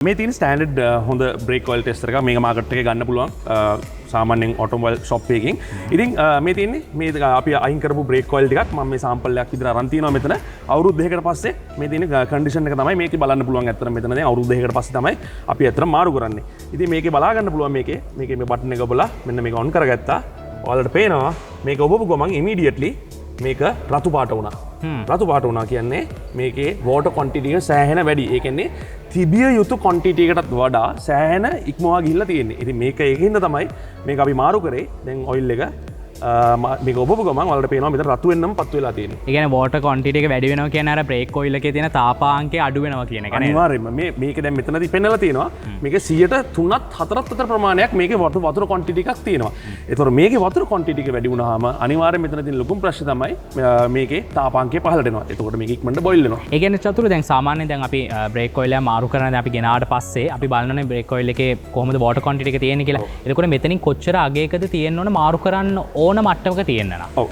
මේ තියෙන ස්ටෑන්ඩඩ් හොඳ බ්‍රේක් ඔයිල් ටෙස්ටර් එකක් මේක මාකට් එකේ ගන්න පුළුවන් සාමාන්‍යයෙන් ඔටෝමොබයිල් ෂොප් එකකින්. ඉතින් මේ තියෙන්නේ මේ අපි අයින් කරපු බ්‍රේක් ඔයිල් ටිකක් මම මේ සාම්පල් එකක් විතර අරන් තියනවා මෙතන. අවුරුදු දෙකකට පස්සේ මේ තියෙන කන්ඩිෂන් එක තමයි මේකේ බලන්න පුළුවන්. ඇත්තට මෙතන දැන් අවුරුදු දෙකකට පස්සේ තමයි අපි ඇත්තට මාරු කරන්නේ. ඉතින් මේකේ බලා ගන්න පුළුවන් මේකේ මේ බටන් එක ඔබලා මෙන්න මේක ඔන් කරගත්තා. ඔයාලට පේනවා මේක ඔබපු ගමන් ඉමීඩියට්ලි මේක රතු පාට වුණා. රතු පාට වුණා කියන්නේ මේකේ වෝටර් ක්වොන්ටිටි එක සෑහෙන වැඩි. ඒ කියන්නේ තිබිය යුතු ක්වොන්ටිටි එකටත් වඩා සෑහෙන ඉක්මවා ගිහිල්ලා තියෙන්නේ. ඉතින් මේක ඒකින්ද තමයි මේක අපි මාරු කරේ. දැන් ඔයිල් එක මේක ඔබපු ගමන් වලට පේනවා මෙතන රතු වෙන්නම පත් වෙලා තියෙන්නේ. ඒ කියන්නේ වෝටර් ක්වොන්ටිටි එක වැඩි වෙනවා කියන්නේ අර බ්‍රේක් ඔයිල් එකේ තියෙන තාපාංකය අඩු වෙනවා කියන එක නේද? අනිවාර්යයෙන්ම මේක දැන් මෙතනදී පෙන්නලා තියෙනවා. මේක 103ත් 4ත් අතර ප්‍රමාණයක් මේකේ වතුර ක්වොන්ටිටි එකක් තියෙනවා. ඒතකොට මේකේ වතුර ක්වොන්ටිටි එක වැඩි වුණාම අනිවාර්යයෙන් මෙතන තියෙන ලොකුම ප්‍රශ්නේ තමයි මේකේ තාපාංකය පහළට එනවා. එතකොට මේක ඉක්මනට බොයිල් වෙනවා. ඒ කියන්නේ චතුර දැන් සාමාන්‍යයෙන් දැන් අපි බ්‍රේක් ඔයිල් එක මාරු කරන දැන් අපි ගෙනාවට පස්සේ අපි බලනනේ බ්‍රේක් ඔයිල් එකේ කොහොමද වෝටර් ක්වොන්ටිටි එක තියෙන්නේ කියලා. එතකොට මෙතනින් කොච්චර අගයකද තියෙන්න ඕන මාරු කරන්න ඕන මට්ටමක තියෙන්න. ඔව්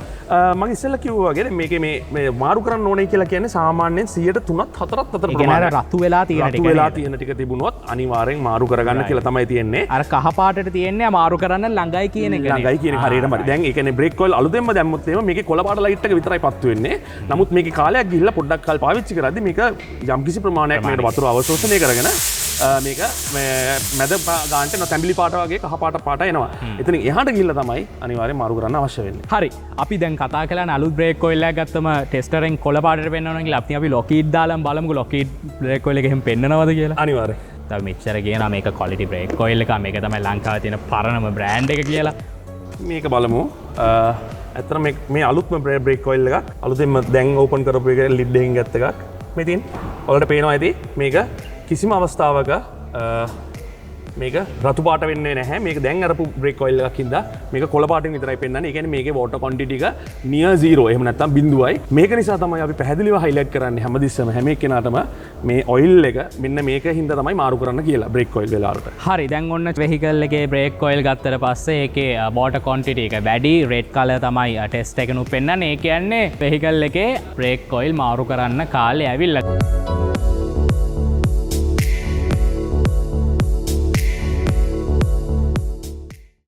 මම ඉස්සෙල්ලා කිව්වා වගේ මේකේ මේ මාරු කරන්න ඕනේ කියලා කියන්නේ සාමාන්‍යයෙන් 103ත් 4ත් අතර ප්‍රමාණයක්. රතු වෙලා තියෙන ටික. රතු වෙලා තියෙන ටික තිබුණොත් අනිවාර්යෙන් මාරු කරගන්න කියලා තමයි තියෙන්නේ. අර කහ පාටට තියෙන්නේ මාරු කරන්න ළඟයි කියන එක. ළඟයි කියන එක හරියටම හරි. දැන් ඒ කියන්නේ බ්‍රේක් ඔයිල් අලුතෙන්ම දැම්මොත් එහෙම මේකේ කොළ පාට ලයිට් එක විතරයි පත්තු වෙන්නේ. නමුත් මේකේ කාලයක් ගිහිල්ලා පොඩ්ඩක් කල් පාවිච්චි කරද්දි මේක යම්කිසි ප්‍රමාණයක් මේකට වතුර අවශෝෂණය කරගෙන මේක මැද ගානට තැඹිලි පාට වගේ කහ පාට එනවා. එතනින් එහාට ගිහිල්ලා තමයි අනිවාර්යෙන් මාරු කරන්න අවශ්‍ය වෙන්නේ. හරි. අපි දැන් කතා කළා අලුත් බ්‍රේක් ඔයිල් එකක් ගත්තම ටෙස්ටරෙන් කොළ පාටට පෙන්වනවා කියලා අපි ලොකීඩ් දාලා බලමුකෝ ලොකීඩ් බ්‍රේක් ඔයිල් එක එහෙම පෙන්නනවද කියලා. අනිවාර්යෙන්. තව මෙච්චර කියනවා මේක ක්වොලිටි බ්‍රේක් ඔයිල් එක මේක තමයි ලංකාවේ තියෙන පරණම බ්‍රෑන්ඩ් එක කියලා. මේක බලමු. ඇත්තට මේ අලුත්ම බ්‍රේක් ඔයිල් එකක් අලුතෙන්ම දැන් ඕපන් කරපු එක ලිඩ් එකකින් ගත්ත එකක්. මේ තියෙන. ඔයාලට පේනවා ඇති මේක කිසිම අවස්ථාවක මේක රතු පාට වෙන්නේ නැහැ. මේක දැන් අරපු බ්‍රේක් ඔයිල් එකක් හින්දා මේක කොළ පාටින් විතරයි පෙන්වන්නේ. ඒ කියන්නේ මේකේ වෝටර් ක්වොන්ටිටි එක නියර් 0 එහෙම නැත්නම් බිඳුවයි. මේක නිසා තමයි අපි පැහැදිලිව හයිලයිට් කරන්නේ හැමදෙස්සම හැම එක්කෙනාටම මේ ඔයිල් එක මෙන්න මේක හින්දා තමයි මාරු කරන්න කියලා බ්‍රේක් ඔයිල් වෙලාවට. හරි දැන් ඔන්න වෙහිකල් එකේ බ්‍රේක් ඔයිල් ගත්තට පස්සේ ඒකේ වෝටර් ක්වොන්ටිටි එක වැඩි රෙඩ් කලර් තමයි ටෙස්ට් එකනු පෙන්වන්නේ. ඒ කියන්නේ වෙහිකල් එකේ බ්‍රේක් ඔයිල් මාරු කරන්න කාලය ඇවිල්ලා.